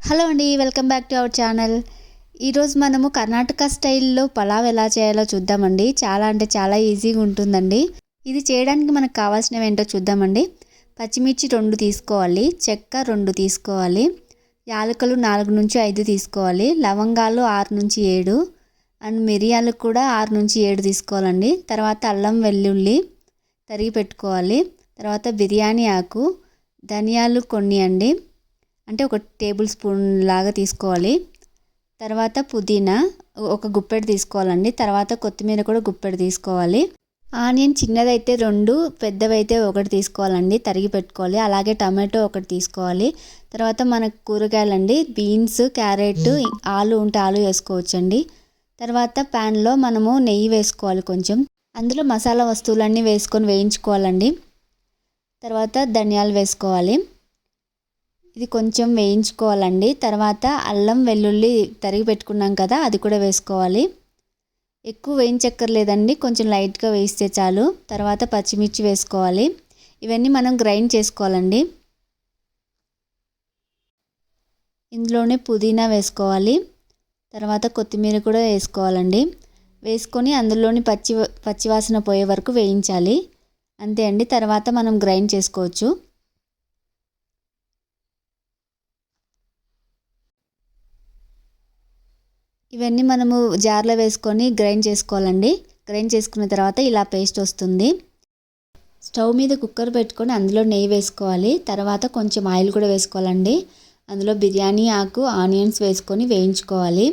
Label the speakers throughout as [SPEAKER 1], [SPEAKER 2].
[SPEAKER 1] Hello అండి, welcome back to our channel. ఈరోజు మనము కర్ణాటక స్టైల్లో పలావ్ ఎలా చేయాలో చూద్దామండి. చాలా అంటే చాలా ఈజీగా ఉంటుందండి. ఇది చేయడానికి మనకు కావాల్సినవి ఏంటో చూద్దామండి. పచ్చిమిర్చి 2 తీసుకోవాలి, చెక్క 2 తీసుకోవాలి, యాలకులు 4 నుంచి 5 తీసుకోవాలి, లవంగాలు 6 నుంచి 7 అండ్ మిరియాలు కూడా 6 నుంచి 7 తీసుకోవాలండి. తర్వాత అల్లం వెల్లుల్లి తరిగి పెట్టుకోవాలి. తర్వాత బిర్యానీ ఆకు, ధనియాలు కొన్ని అండి, అంటే 1 టేబుల్ స్పూన్ లాగా తీసుకోవాలి. తర్వాత పుదీనా 1 గుప్పెడు తీసుకోవాలండి. తర్వాత కొత్తిమీర కూడా గుప్పెడు తీసుకోవాలి. ఆనియన్ చిన్నదైతే 2, పెద్దవైతే 1 తీసుకోవాలండి, తరిగి పెట్టుకోవాలి. అలాగే టమాటో 1 తీసుకోవాలి. తర్వాత మనకు కూరగాయలండి, బీన్స్, క్యారెట్, ఆలు ఉంటే ఆలు వేసుకోవచ్చండి. తర్వాత ప్యాన్లో మనము నెయ్యి వేసుకోవాలి కొంచెం. అందులో మసాలా వస్తువులన్నీ వేసుకొని వేయించుకోవాలండి. తర్వాత ధనియాలు వేసుకోవాలి. ఇది కొంచెం వేయించుకోవాలండి. తర్వాత అల్లం వెల్లుల్లి తరిగి పెట్టుకున్నాం కదా, అది కూడా వేసుకోవాలి. ఎక్కువ వేయించక్కర్లేదండి, కొంచెం లైట్గా వేయిస్తే చాలు. తర్వాత పచ్చిమిర్చి వేసుకోవాలి. ఇవన్నీ మనం గ్రైండ్ చేసుకోవాలండి. ఇందులోనే పుదీనా వేసుకోవాలి. తర్వాత కొత్తిమీర కూడా వేసుకోవాలండి. వేసుకొని అందులోని పచ్చివాసన పోయే వరకు వేయించాలి. అంతే అండి, తర్వాత మనం గ్రైండ్ చేసుకోవచ్చు. ఇవన్నీ మనము జార్లో వేసుకొని గ్రైండ్ చేసుకోవాలండి. గ్రైండ్ చేసుకున్న తర్వాత ఇలా పేస్ట్ వస్తుంది. స్టవ్ మీద కుక్కర్ పెట్టుకొని అందులో నెయ్యి వేసుకోవాలి. తర్వాత కొంచెం ఆయిల్ కూడా వేసుకోవాలండి. అందులో బిర్యానీ ఆకు, ఆనియన్స్ వేసుకొని వేయించుకోవాలి.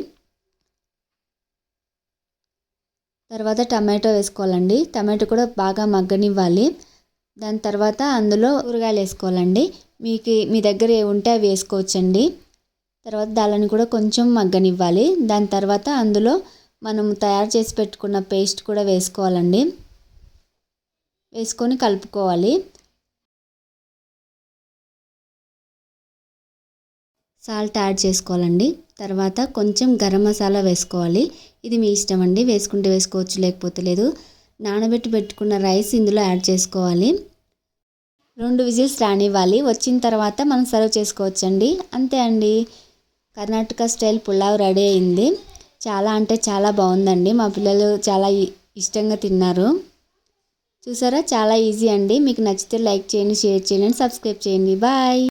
[SPEAKER 1] తర్వాత టమాటో వేసుకోవాలండి. టమాటో కూడా బాగా మగ్గనివ్వాలి. దాని తర్వాత అందులో కూరగాయలు వేసుకోవాలండి. మీ దగ్గర ఏ ఉంటే అవి వేసుకోవచ్చండి. తర్వాత దానిని కూడా కొంచెం మగ్గనివ్వాలి. దాని తర్వాత అందులో మనం తయారు చేసి పెట్టుకున్న పేస్ట్ కూడా వేసుకోవాలండి. వేసుకొని కలుపుకోవాలి. సాల్ట్ యాడ్ చేసుకోవాలండి. తర్వాత కొంచెం గరం మసాలా వేసుకోవాలి. ఇది మీ ఇష్టం అండి, వేసుకుంటే వేసుకోవచ్చు, లేకపోతే లేదు. నానబెట్టి పెట్టుకున్న రైస్ ఇందులో యాడ్ చేసుకోవాలి. 2 విజిల్స్ రానివ్వాలి. వచ్చిన తర్వాత మనం సర్వ్ చేసుకోవచ్చండి. అంతే అండి, కర్ణాటక స్టైల్ పులావ్ రెడీ అయింది. చాలా అంటే చాలా బాగుందండి. మా పిల్లలు చాలా ఇష్టంగా తిన్నారు. చూసారా, చాలా ఈజీ అండి. మీకు నచ్చితే లైక్ చేయండి, షేర్ చేయండి, సబ్స్క్రైబ్ చేయండి. బాయ్.